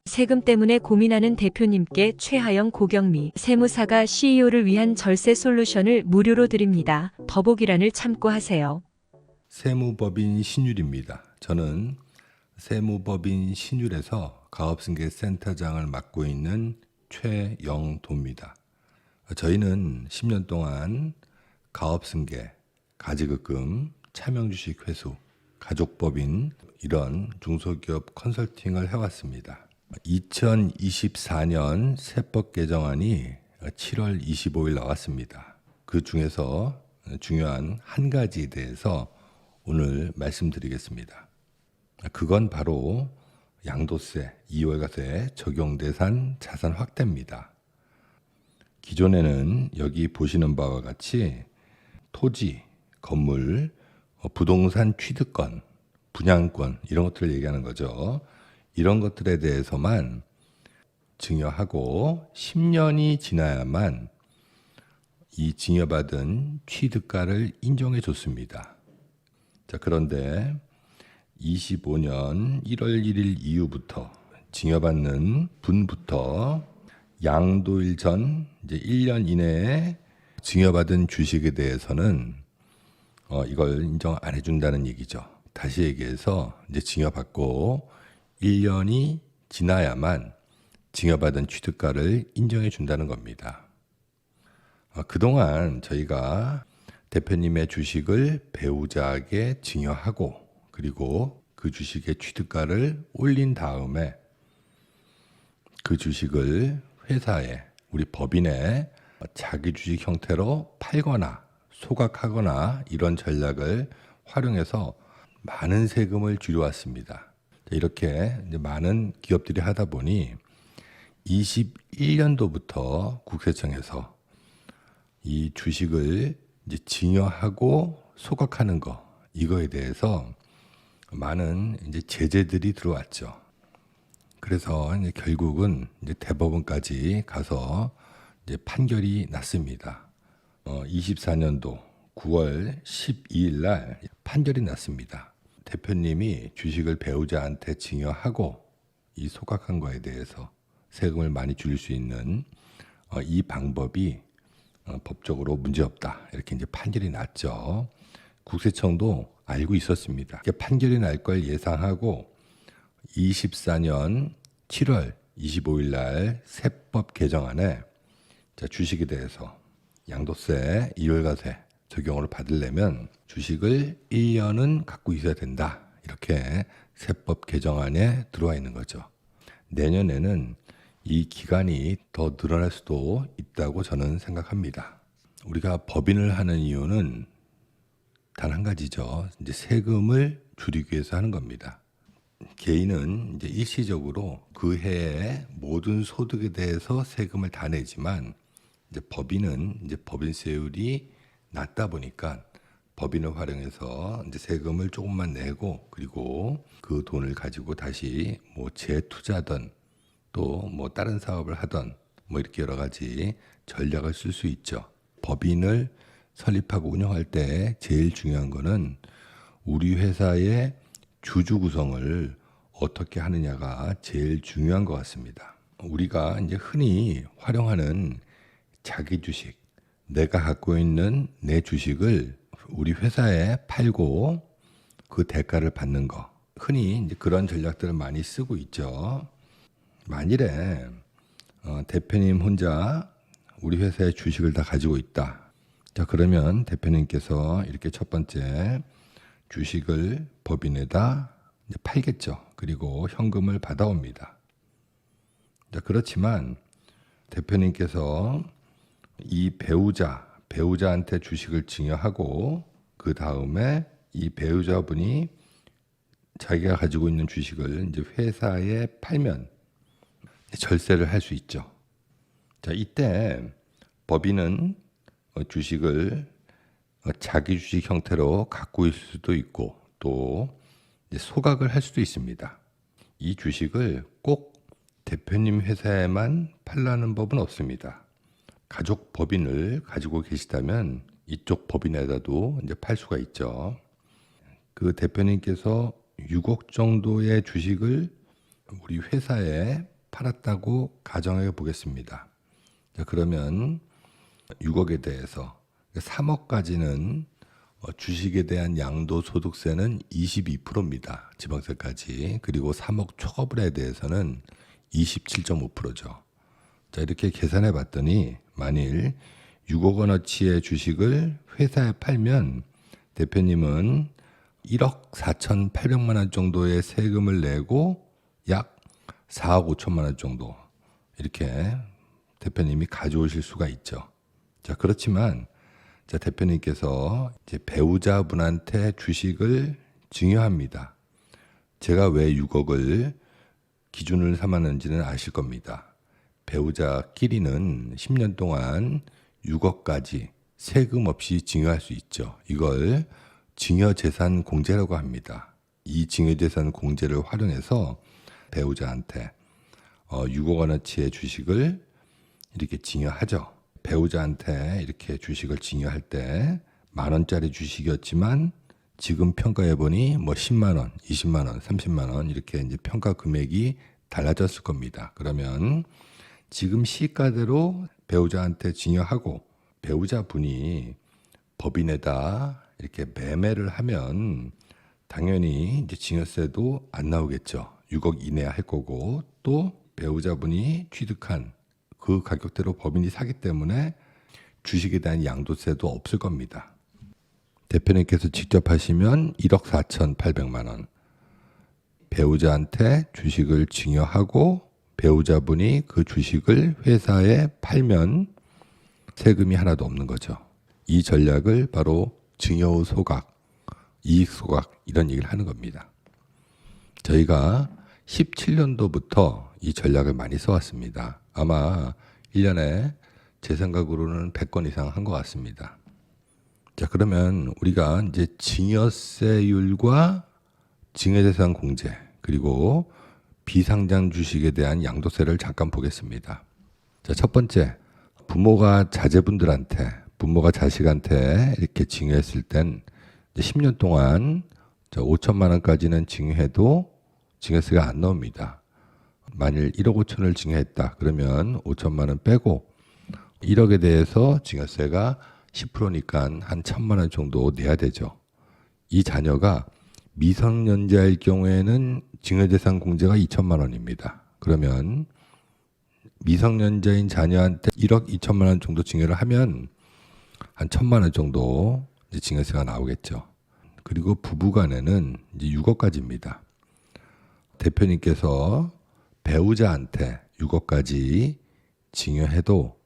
세금 때문에 고민하는 대표님께 최하영 고경미 세무사가 CEO를 위한 절세 솔루션을 무료로 드립니다. 더보기란을 참고하세요. 세무법인 신율입니다. 저는 세무법인 신율에서 가업승계센터장을 맡고 있는 최영도입니다. 저희는 10년 동안 가업승계, 가지급금, 차명주식 회수, 가족법인 이런 중소기업 컨설팅을 해왔습니다. 2024년 세법 개정안이 7월 25일 나왔습니다. 그 중에서 중요한 한 가지에 대해서 오늘 말씀드리겠습니다. 그건 바로 양도세, 이월과세 적용 대상 자산 확대입니다. 기존에는 여기 보시는 바와 같이 토지, 건물, 부동산 취득권, 분양권 이런 것들을 얘기하는 거죠. 이런 것들에 대해서만 증여하고 10년이 지나야만 이 증여받은 취득가를 인정해 줬습니다. 자, 그런데 25년 1월 1일 이후부터 증여받는 분부터 양도일 전 이제 1년 이내에 증여받은 주식에 대해서는 이걸 인정 안 해준다는 얘기죠. 다시 얘기해서 이제 증여받고 1년이 지나야만 증여받은 취득가를 인정해 준다는 겁니다. 그동안 저희가 대표님의 주식을 배우자에게 증여하고 그리고 그 주식의 취득가를 올린 다음에 그 주식을 회사에 우리 법인에 자기 주식 형태로 팔거나 소각하거나 이런 전략을 활용해서 많은 세금을 줄여왔습니다. 이렇게 이제 많은 기업들이 하다 보니 21년도부터 국세청에서 이 주식을 이제 증여하고 소각하는 거 이거에 대해서 많은 이제 제재들이 들어왔죠. 그래서 이제 결국은 이제 대법원까지 가서 이제 판결이 났습니다. 24년도 9월 12일 날 판결이 났습니다. 대표님이 주식을 배우자한테 증여하고 이 소각한 거에 대해서 세금을 많이 줄일 수 있는 이 방법이 법적으로 문제없다. 이렇게 이제 판결이 났죠. 국세청도 알고 있었습니다. 판결이 날 걸 예상하고 24년 7월 25일 날 세법 개정안에 주식에 대해서 양도세, 이월과세 적용을 받으려면 주식을 1년은 갖고 있어야 된다. 이렇게 세법 개정안에 들어와 있는 거죠. 내년에는 이 기간이 더 늘어날 수도 있다고 저는 생각합니다. 우리가 법인을 하는 이유는 단 한 가지죠. 이제 세금을 줄이기 위해서 하는 겁니다. 개인은 이제 일시적으로 그 해의 모든 소득에 대해서 세금을 다 내지만 이제 법인은 이제 법인세율이 낮다 보니까 법인을 활용해서 이제 세금을 조금만 내고 그리고 그 돈을 가지고 다시 뭐 재투자든 또 뭐 다른 사업을 하던 뭐 이렇게 여러 가지 전략을 쓸 수 있죠. 법인을 설립하고 운영할 때 제일 중요한 거는 우리 회사의 주주 구성을 어떻게 하느냐가 제일 중요한 것 같습니다. 우리가 이제 흔히 활용하는 자기 주식, 내가 갖고 있는 내 주식을 우리 회사에 팔고 그 대가를 받는 거. 흔히 이제 그런 전략들을 많이 쓰고 있죠. 만일에 대표님 혼자 우리 회사의 주식을 다 가지고 있다. 자, 그러면 대표님께서 이렇게 첫 번째 주식을 법인에다 이제 팔겠죠. 그리고 현금을 받아옵니다. 자, 그렇지만 대표님께서 이 배우자한테 주식을 증여하고 그 다음에 이 배우자분이 자기가 가지고 있는 주식을 이제 회사에 팔면 절세를 할 수 있죠. 자, 이때 법인은 주식을 자기 주식 형태로 갖고 있을 수도 있고 또 소각을 할 수도 있습니다. 이 주식을 꼭 대표님 회사에만 팔라는 법은 없습니다. 가족 법인을 가지고 계시다면 이쪽 법인에다도 이제 팔 수가 있죠. 그 대표님께서 6억 정도의 주식을 우리 회사에 팔았다고 가정해 보겠습니다. 자, 그러면 6억에 대해서 3억까지는 주식에 대한 양도소득세는 22%입니다. 지방세까지. 그리고 3억 초과분에 대해서는 27.5%죠. 자, 이렇게 계산해 봤더니 만일 6억 원어치의 주식을 회사에 팔면 대표님은 1억 4,800만 원 정도의 세금을 내고 약 4억 5천만 원 정도 이렇게 대표님이 가져오실 수가 있죠. 자, 그렇지만 자, 대표님께서 이제 배우자분한테 주식을 증여합니다. 제가 왜 6억을 기준을 삼았는지는 아실 겁니다. 배우자끼리는 10년 동안 6억까지 세금 없이 증여할 수 있죠. 이걸 증여재산 공제라고 합니다. 이 증여재산 공제를 활용해서 배우자한테 6억 원어치의 주식을 이렇게 증여하죠. 배우자한테 이렇게 주식을 증여할 때 10,000원짜리 주식이었지만 지금 평가해 보니 뭐 10만 원, 20만 원, 30만 원 이렇게 이제 평가 금액이 달라졌을 겁니다. 그러면 지금 시가대로 배우자한테 증여하고 배우자분이 법인에다 이렇게 매매를 하면 당연히 이제 증여세도 안 나오겠죠. 6억 이내 할 거고 또 배우자분이 취득한 그 가격대로 법인이 사기 때문에 주식에 대한 양도세도 없을 겁니다. 대표님께서 직접 하시면 1억 4,800만 원. 배우자한테 주식을 증여하고 배우자분이 그 주식을 회사에 팔면 세금이 하나도 없는 거죠. 이 전략을 바로 증여 후 소각, 이익 소각 이런 얘기를 하는 겁니다. 저희가 17년도부터 이 전략을 많이 써왔습니다. 아마 1년에 제 생각으로는 100건 이상 한 것 같습니다. 자, 그러면 우리가 이제 증여세율과 증여재산 공제 그리고 비상장 주식에 대한 양도세를 잠깐 보겠습니다. 자, 첫 번째, 부모가 자식한테 이렇게 증여했을 땐 10년 동안 5천만 원까지는 증여해도 증여세가 안 나옵니다. 만일 1억 5천을 증여했다 그러면 5천만 원 빼고 1억에 대해서 증여세가 10%니까 한 1,000만 원 정도 내야 되죠. 이 자녀가 미성년자일 경우에는 증여재산 공제가 2천만 원입니다. 그러면 미성년자인 자녀한테 1억 2천만 원 정도 증여를 하면 한 1,000만 원 정도 이제 증여세가 나오겠죠. 그리고 부부간에는 이제 6억까지입니다. 대표님께서 배우자한테 6억까지 증여해도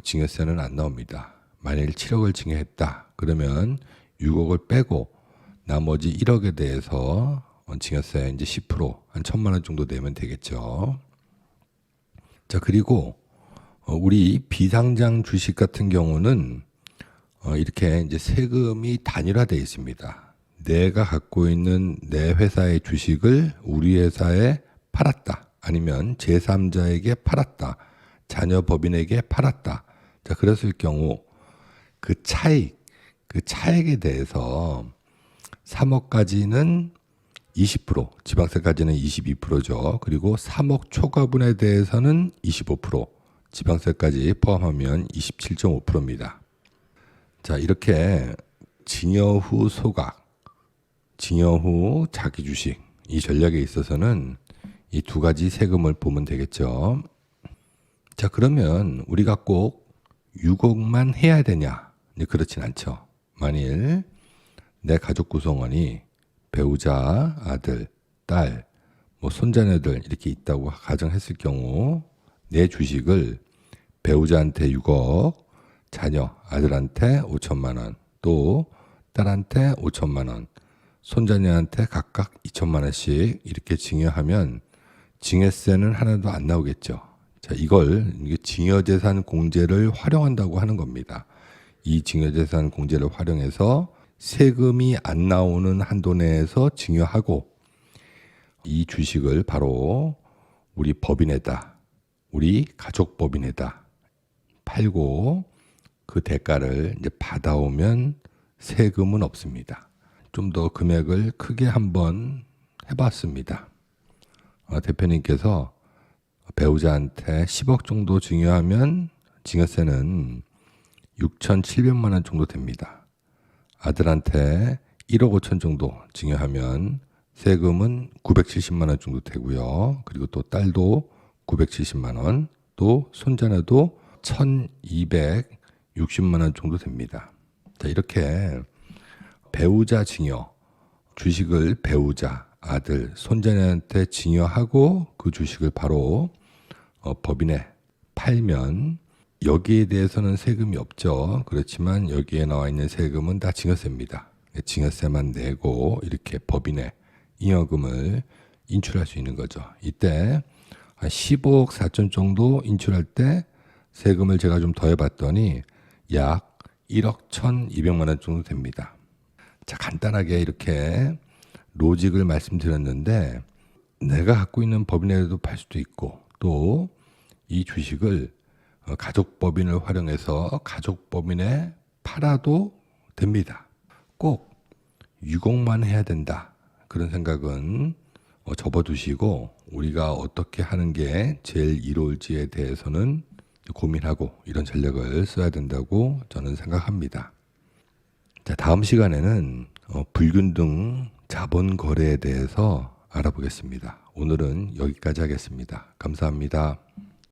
증여세는 안 나옵니다. 만일 7억을 증여했다 그러면 6억을 빼고 나머지 1억에 대해서 증여세 이제 10% 한 1,000만 원 정도 내면 되겠죠. 자, 그리고 우리 비상장 주식 같은 경우는 이렇게 이제 세금이 단일화되어 있습니다. 내가 갖고 있는 내 회사의 주식을 우리 회사에 팔았다. 아니면 제3자에게 팔았다. 자녀 법인에게 팔았다. 자, 그랬을 경우 그 차익에 대해서 3억까지는 20%, 지방세까지는 22%죠. 그리고 3억 초과분에 대해서는 25%, 지방세까지 포함하면 27.5%입니다. 자, 이렇게 증여 후 소각, 증여 후 자기 주식 이 전략에 있어서는 이 두 가지 세금을 보면 되겠죠. 자, 그러면 우리가 꼭 6억만 해야 되냐? 그렇진 않죠. 만일 내 가족 구성원이 배우자, 아들, 딸, 뭐 손자녀들 이렇게 있다고 가정했을 경우 내 주식을 배우자한테 6억, 자녀, 아들한테 5천만 원, 또 딸한테 5천만 원, 손자녀한테 각각 2천만 원씩 이렇게 증여하면 증여세는 하나도 안 나오겠죠. 자, 이게 증여재산 공제를 활용한다고 하는 겁니다. 이 증여재산 공제를 활용해서 세금이 안 나오는 한도 내에서 증여하고 이 주식을 바로 우리 법인에다, 우리 가족 법인에다 팔고 그 대가를 이제 받아오면 세금은 없습니다. 좀 더 금액을 크게 한번 해봤습니다. 대표님께서 배우자한테 10억 정도 증여하면 증여세는 6,700만 원 정도 됩니다. 아들한테 1억 5천 정도 증여하면 세금은 970만 원 정도 되고요. 그리고 또 딸도 970만 원, 또 손자녀도 1,260만 원 정도 됩니다. 자, 이렇게 배우자 증여, 주식을 배우자, 아들, 손자녀한테 증여하고 그 주식을 바로 법인에 팔면 여기에 대해서는 세금이 없죠. 그렇지만 여기에 나와 있는 세금은 다 증여세입니다. 증여세만 내고 이렇게 법인에 잉여금을 인출할 수 있는 거죠. 이때 한 15억 4천 정도 인출할 때 세금을 제가 좀 더해봤더니 약 1억 1,200만 원 정도 됩니다. 자, 간단하게 이렇게 로직을 말씀드렸는데 내가 갖고 있는 법인에도 팔 수도 있고 또 이 주식을 가족법인을 활용해서 가족법인에 팔아도 됩니다. 꼭 유공만 해야 된다. 그런 생각은 접어두시고 우리가 어떻게 하는 게 제일 이로울지에 대해서는 고민하고 이런 전략을 써야 된다고 저는 생각합니다. 자, 다음 시간에는 불균등 자본 거래에 대해서 알아보겠습니다. 오늘은 여기까지 하겠습니다. 감사합니다.